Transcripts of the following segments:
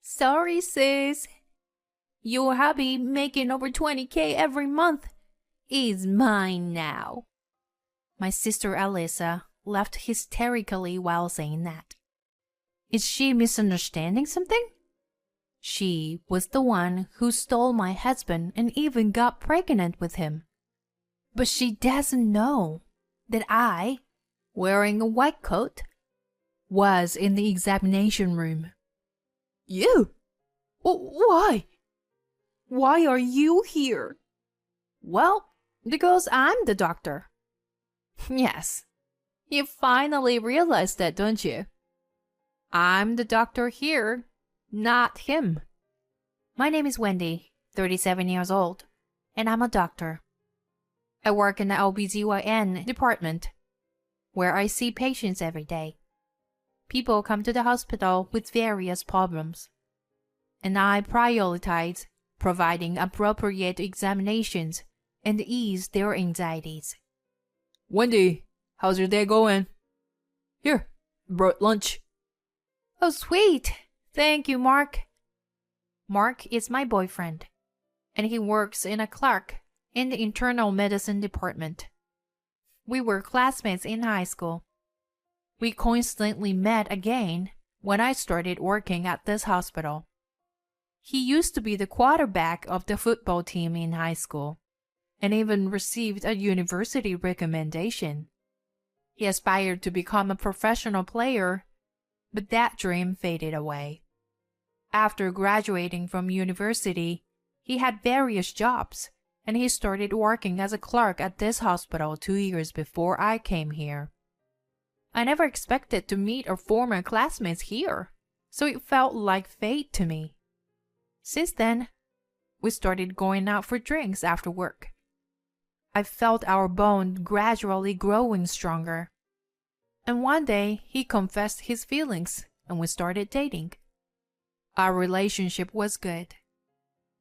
Sorry, sis. Your hubby making over 20K every month is mine now. My sister Alyssa laughed hysterically while saying that. Is she misunderstanding something? She was the one who stole my husband and even got pregnant with him. But she doesn't know that I, wearing a white coat, was in the examination room. You? Why? Why are you here? Well, because I'm the doctor. Yes, you finally realized that, don't you? I'm the doctor here, not him. My name is Wendy, 37 years old, and I'm a doctor. I work in the OBGYN department, where I see patients every day. People come to the hospital with various problems, and I prioritize providing appropriate examinations and ease their anxieties. Wendy, how's your day going? Here, brought lunch. Oh, sweet. Thank you, Mark. Mark is my boyfriend, and he works in a clerk in the internal medicine department. We were classmates in high school. We coincidentally met again when I started working at this hospital. He used to be the quarterback of the football team in high school, and even received a university recommendation. He aspired to become a professional player, but that dream faded away. After graduating from university, he had various jobs, and he started working as a clerk at this hospital 2 years before I came here. I never expected to meet our former classmates here, so it felt like fate to me. Since then, we started going out for drinks after work. I felt our bond gradually growing stronger. And one day, he confessed his feelings, and we started dating. Our relationship was good.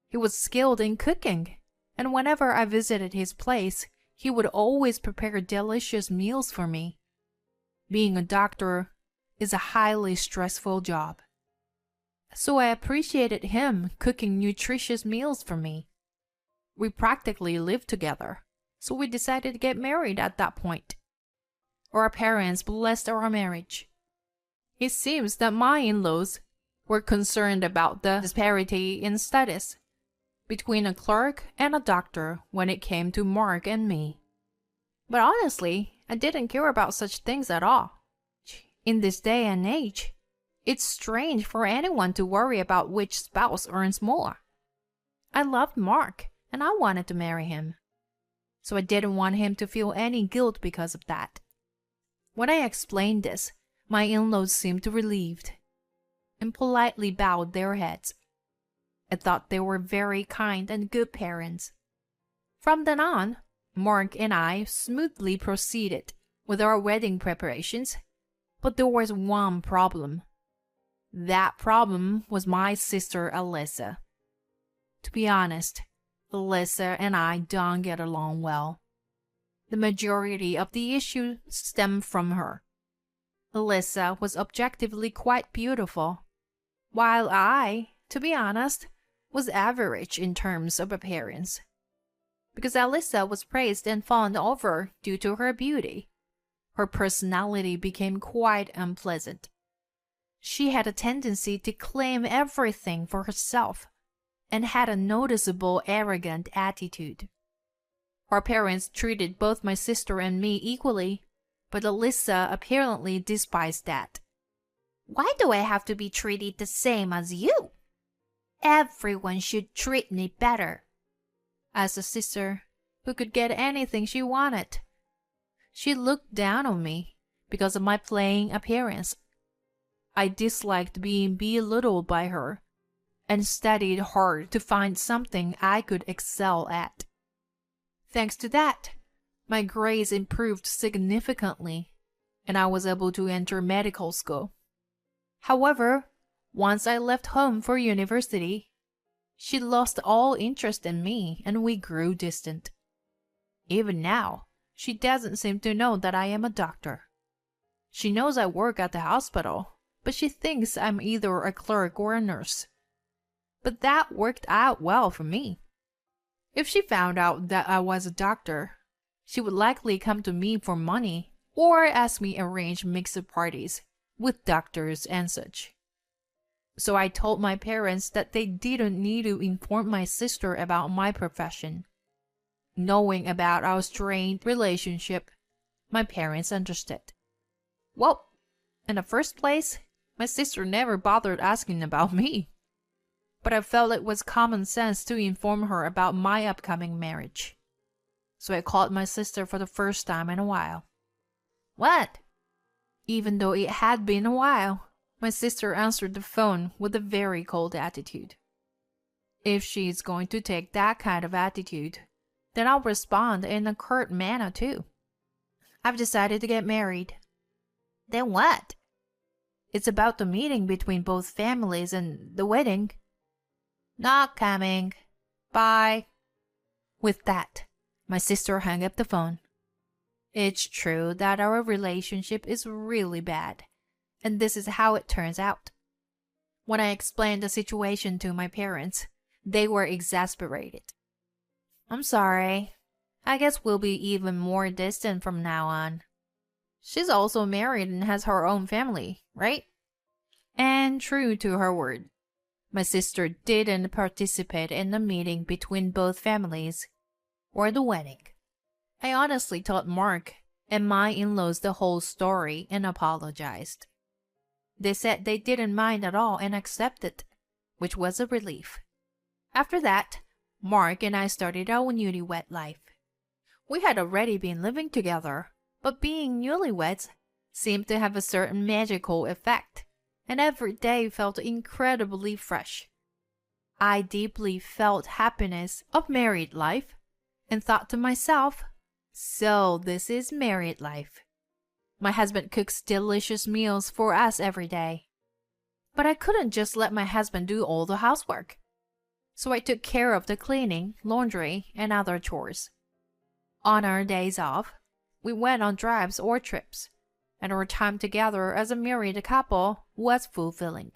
He was skilled in cooking, and whenever I visited his place, he would always prepare delicious meals for me. Being a doctor is a highly stressful job, so I appreciated him cooking nutritious meals for me. We practically lived together, so we decided to get married at that point. Our parents blessed our marriage. It seems that my in-laws were concerned about the disparity in status between a clerk and a doctor when it came to Mark and me. But honestly, I didn't care about such things at all. In this day and age, it's strange for anyone to worry about which spouse earns more. I loved Mark, and I wanted to marry him, so I didn't want him to feel any guilt because of that. When I explained this, my in-laws seemed relieved and politely bowed their heads. I thought they were very kind and good parents. From then on, Mark and I smoothly proceeded with our wedding preparations, but there was one problem. That problem was my sister Alyssa. To be honest, Alyssa and I don't get along well. The majority of the issues stem from her. Alyssa was objectively quite beautiful, while I, to be honest, was average in terms of appearance. Because Alyssa was praised and fawned over due to her beauty, her personality became quite unpleasant. She had a tendency to claim everything for herself and had a noticeable arrogant attitude. Our parents treated both my sister and me equally, but Alyssa apparently despised that. Why do I have to be treated the same as you? Everyone should treat me better, asked a sister who could get anything she wanted. She looked down on me because of my plain appearance. I disliked being belittled by her and studied hard to find something I could excel at. Thanks to that, my grades improved significantly, and I was able to enter medical school. However, once I left home for university, she lost all interest in me and we grew distant. Even now, she doesn't seem to know that I am a doctor. She knows I work at the hospital, but she thinks I'm either a clerk or a nurse. But that worked out well for me. If she found out that I was a doctor, she would likely come to me for money or ask me arrange mixed parties with doctors and such. So I told my parents that they didn't need to inform my sister about my profession. Knowing about our strained relationship, my parents understood. Well, in the first place, my sister never bothered asking about me. But I felt it was common sense to inform her about my upcoming marriage. So I called my sister for the first time in a while. What? Even though it had been a while, my sister answered the phone with a very cold attitude. If she's going to take that kind of attitude, then I'll respond in a curt manner too. I've decided to get married. Then what? It's about the meeting between both families and the wedding. Not coming. Bye. With that, my sister hung up the phone. It's true that our relationship is really bad, and this is how it turns out. When I explained the situation to my parents, they were exasperated. I'm sorry. I guess we'll be even more distant from now on. She's also married and has her own family, right? And true to her word, my sister didn't participate in the meeting between both families or the wedding. I honestly told Mark and my in-laws the whole story and apologized. They said they didn't mind at all and accepted, which was a relief. After that, Mark and I started our newlywed life. We had already been living together, but being newlyweds seemed to have a certain magical effect, and every day felt incredibly fresh. I deeply felt happiness of married life and thought to myself, so this is married life. My husband cooks delicious meals for us every day. But I couldn't just let my husband do all the housework. So I took care of the cleaning, laundry, and other chores. On our days off, we went on drives or trips, and our time together as a married couple was fulfilling.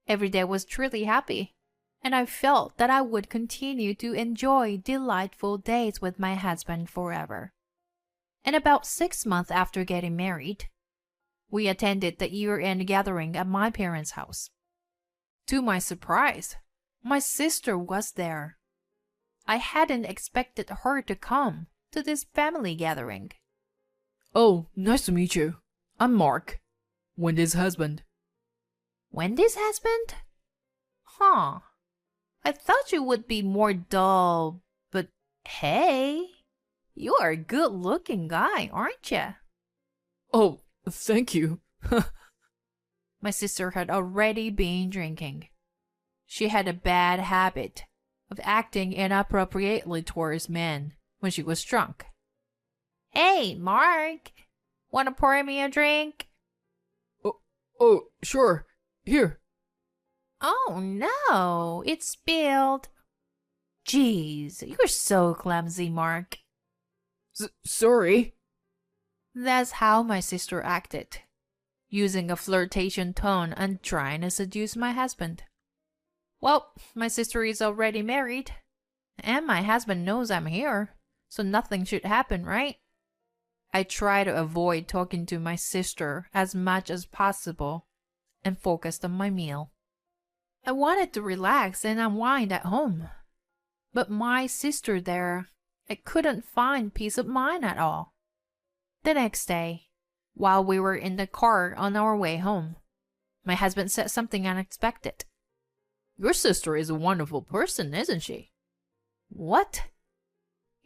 Every day was truly happy, and I felt that I would continue to enjoy delightful days with my husband forever. And about 6 months after getting married, we attended the year-end gathering at my parents' house. To my surprise, my sister was there. I hadn't expected her to come to this family gathering. Oh, nice to meet you. I'm Mark, Wendy's husband. Wendy's husband? Huh. I thought you would be more dull, but hey, you are a good-looking guy, aren't you? Oh, thank you. My sister had already been drinking. She had a bad habit of acting inappropriately towards men when she was drunk. Hey, Mark, want to pour me a drink? Oh, sure. Here. Oh no, it spilled. Jeez, you're so clumsy, Mark. Sorry. That's how my sister acted, using a flirtation tone and trying to seduce my husband. Well, my sister is already married, and my husband knows I'm here, so nothing should happen, right? I try to avoid talking to my sister as much as possible and focused on my meal. I wanted to relax and unwind at home, but my sister there, I couldn't find peace of mind at all. The next day, while we were in the car on our way home, my husband said something unexpected. Your sister is a wonderful person, isn't she? What?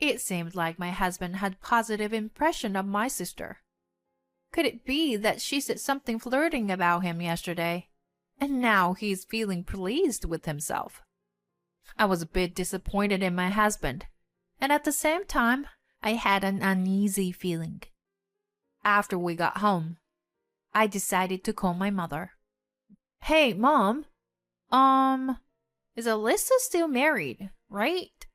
It seemed like my husband had positive impression of my sister. Could it be that she said something flirting about him yesterday, and now he's feeling pleased with himself? I was a bit disappointed in my husband, and at the same time, I had an uneasy feeling. After we got home, I decided to call my mother. Hey, Mom, is Alyssa still married, right?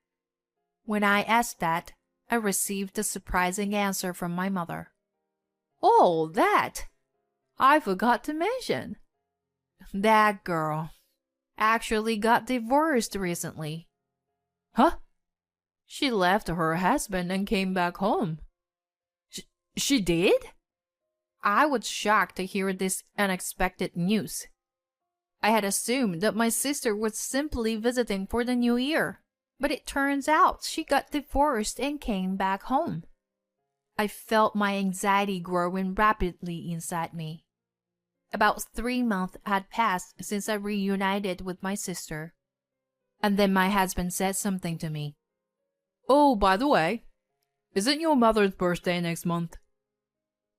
When I asked that, I received a surprising answer from my mother. Oh, that! I forgot to mention. That girl. actually got divorced recently. Huh? She left her husband and came back home. She did? I was shocked to hear this unexpected news. I had assumed that my sister was simply visiting for the new year, but it turns out she got divorced and came back home. I felt my anxiety growing rapidly inside me. About 3 months had passed since I reunited with my sister. And then my husband said something to me. Oh, by the way, isn't your mother's birthday next month?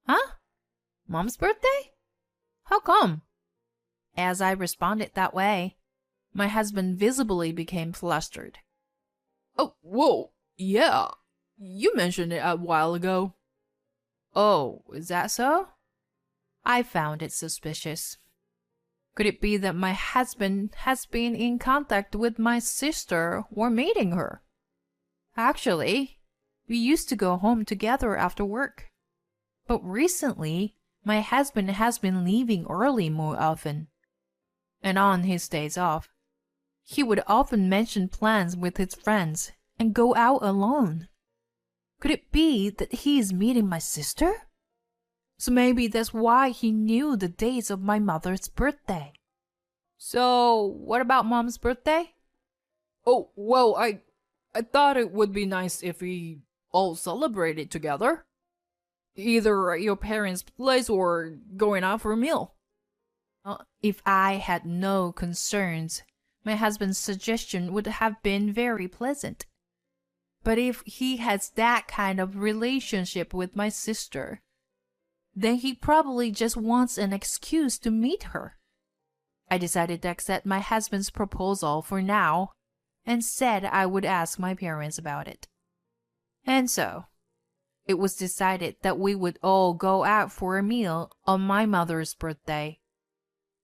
Huh? Mom's birthday? How come? As I responded that way, my husband visibly became flustered. Oh, whoa, yeah. You mentioned it a while ago. Oh, is that so? I found it suspicious. Could it be that my husband has been in contact with my sister or meeting her? Actually, we used to go home together after work. But recently, my husband has been leaving early more often. And on his days off, he would often mention plans with his friends and go out alone. Could it be that he is meeting my sister? So maybe that's why he knew the dates of my mother's birthday. So, what about Mom's birthday? Oh, well, I thought it would be nice if we all celebrated together. Either at your parents' place or going out for a meal. If I had no concerns, my husband's suggestion would have been very pleasant. But if he has that kind of relationship with my sister, then he probably just wants an excuse to meet her. I decided to accept my husband's proposal for now and said I would ask my parents about it. And so, it was decided that we would all go out for a meal on my mother's birthday.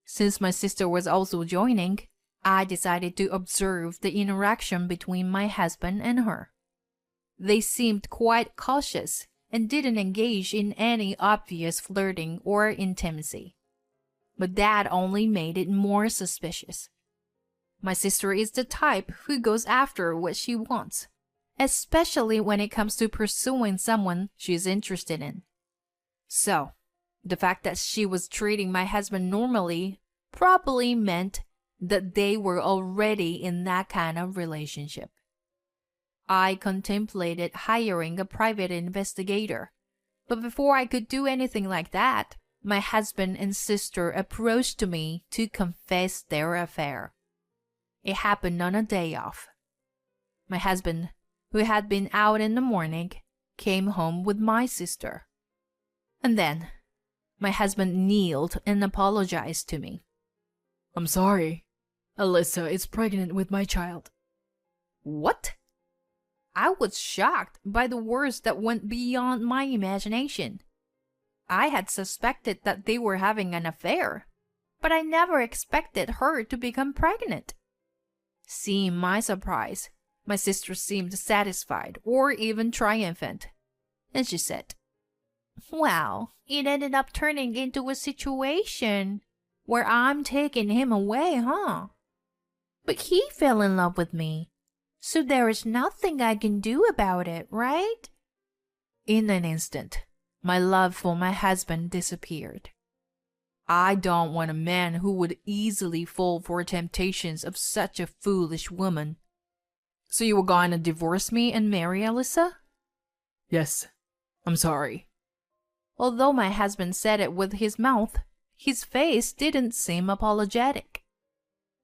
Since my sister was also joining, I decided to observe the interaction between my husband and her. They seemed quite cautious and didn't engage in any obvious flirting or intimacy. But that only made it more suspicious. My sister is the type who goes after what she wants, especially when it comes to pursuing someone she's interested in. So, the fact that she was treating my husband normally probably meant that they were already in that kind of relationship. I contemplated hiring a private investigator, but before I could do anything like that, my husband and sister approached me to confess their affair. It happened on a day off. My husband, who had been out in the morning, came home with my sister. And then, my husband kneeled and apologized to me. I'm sorry. Alyssa is pregnant with my child. What? I was shocked by the words that went beyond my imagination. I had suspected that they were having an affair, but I never expected her to become pregnant. Seeing my surprise, my sister seemed satisfied or even triumphant, and she said, "Well, it ended up turning into a situation where I'm taking him away, huh? But he fell in love with me, so there is nothing I can do about it, right?" In an instant, my love for my husband disappeared. I don't want a man who would easily fall for temptations of such a foolish woman. So you were going to divorce me and marry Alyssa? Yes. I'm sorry. Although my husband said it with his mouth, his face didn't seem apologetic.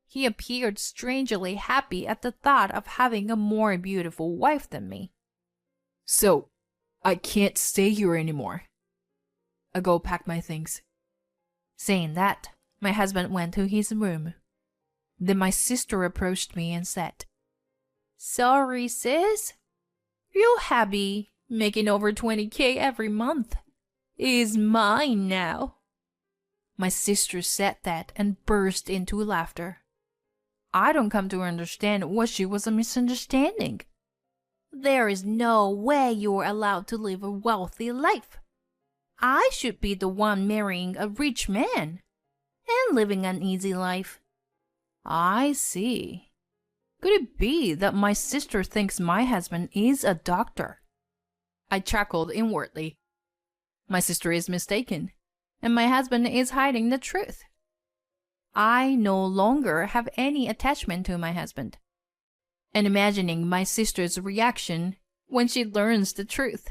He appeared strangely happy at the thought of having a more beautiful wife than me. So, I can't stay here anymore. I go pack my things. Saying that, my husband went to his room. Then my sister approached me and said, "Sorry, sis. Your hubby, making over 20K every month, is mine now." My sister said that and burst into laughter. I don't come to understand what she was misunderstanding. There is no way you're allowed to live a wealthy life. I should be the one marrying a rich man and living an easy life. I see. Could it be that my sister thinks my husband is a doctor? I chuckled inwardly. My sister is mistaken, and my husband is hiding the truth. I no longer have any attachment to my husband. And imagining my sister's reaction when she learns the truth,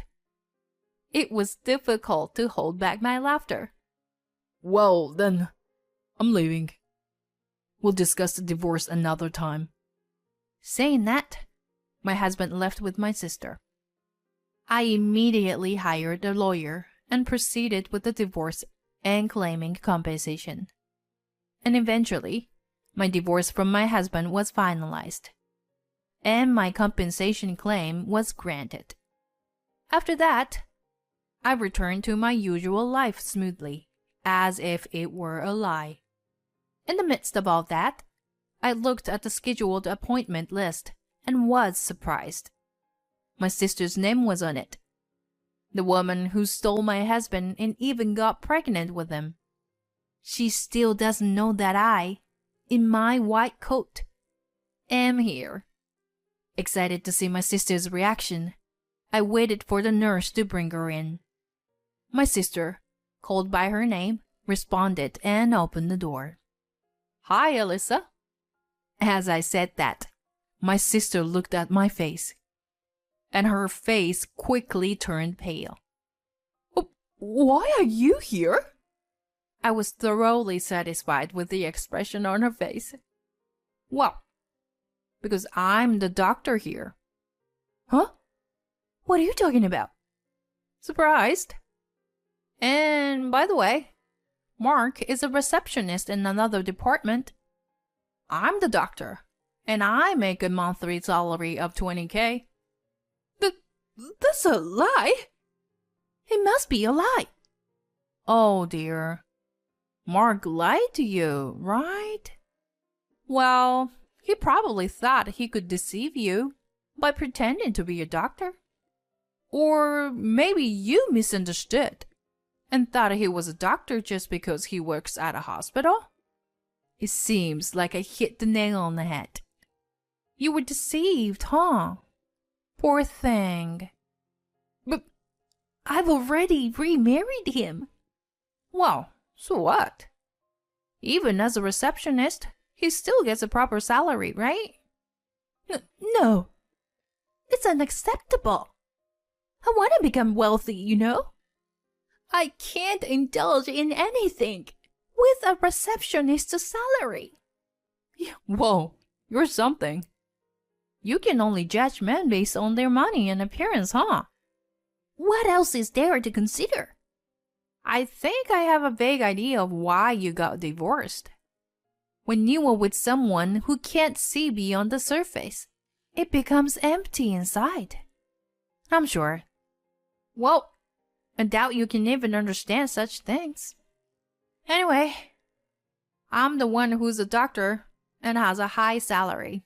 it was difficult to hold back my laughter. Well, then, I'm leaving. We'll discuss the divorce another time. Saying that, my husband left with my sister. I immediately hired a lawyer and proceeded with the divorce and claiming compensation. And eventually, my divorce from my husband was finalized, and my compensation claim was granted. After that, I returned to my usual life smoothly, as if it were a lie. In the midst of all that, I looked at the scheduled appointment list and was surprised. My sister's name was on it. The woman who stole my husband and even got pregnant with him. She still doesn't know that I, in my white coat, am here. Excited to see my sister's reaction, I waited for the nurse to bring her in. My sister, called by her name, responded and opened the door. Hi, Alyssa. As I said that, my sister looked at my face, and her face quickly turned pale. Why are you here? I was thoroughly satisfied with the expression on her face. Well, because I'm the doctor here. Huh? What are you talking about? Surprised? And by the way, Mark is a receptionist in another department. I'm the doctor, and I make a monthly salary of $20,000. That's a lie. It must be a lie. Oh dear. Mark lied to you, right? Well, he probably thought he could deceive you by pretending to be a doctor. Or maybe you misunderstood and thought he was a doctor just because he works at a hospital. It seems like I hit the nail on the head. You were deceived, huh? Poor thing. But I've already remarried him. Well, so what? Even as a receptionist, he still gets a proper salary, right? No. It's unacceptable. I want to become wealthy, you know? I can't indulge in anything with a receptionist's salary. Whoa, you're something. You can only judge men based on their money and appearance, huh? What else is there to consider? I think I have a vague idea of why you got divorced. When you are with someone who can't see beyond the surface, it becomes empty inside. I'm sure. Well, I doubt you can even understand such things. Anyway, I'm the one who's a doctor and has a high salary.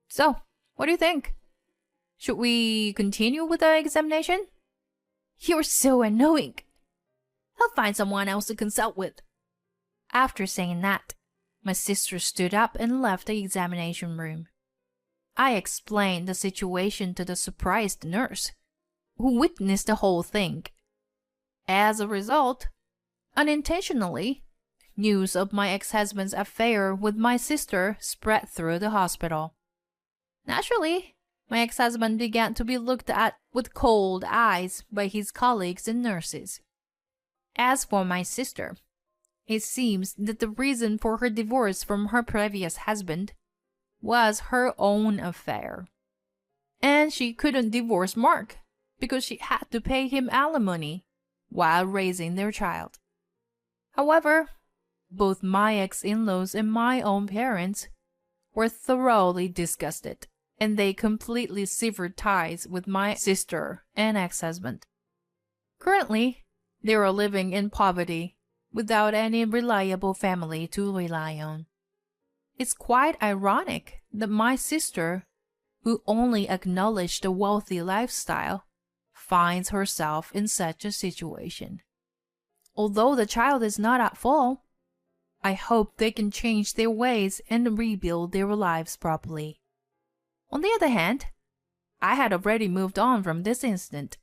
So, what do you think? Should we continue with the examination? You're so annoying. I'll find someone else to consult with. After saying that, my sister stood up and left the examination room. I explained the situation to the surprised nurse, who witnessed the whole thing. As a result, unintentionally, news of my ex-husband's affair with my sister spread through the hospital. Naturally, my ex-husband began to be looked at with cold eyes by his colleagues and nurses. As for my sister, it seems that the reason for her divorce from her previous husband was her own affair. And she couldn't divorce Mark because she had to pay him alimony while raising their child. However, both my ex-in-laws and my own parents were thoroughly disgusted, and they completely severed ties with my sister and ex-husband. Currently, they are living in poverty without any reliable family to rely on. It's quite ironic that my sister, who only acknowledged a wealthy lifestyle, finds herself in such a situation. Although the child is not at fault, I hope they can change their ways and rebuild their lives properly. On the other hand, I had already moved on from this incident,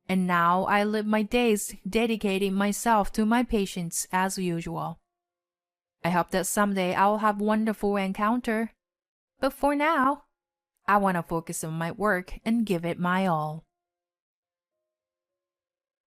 and now I live my days dedicating myself to my patients as usual. I hope that someday I'll have a wonderful encounter, but for now, I want to focus on my work and give it my all.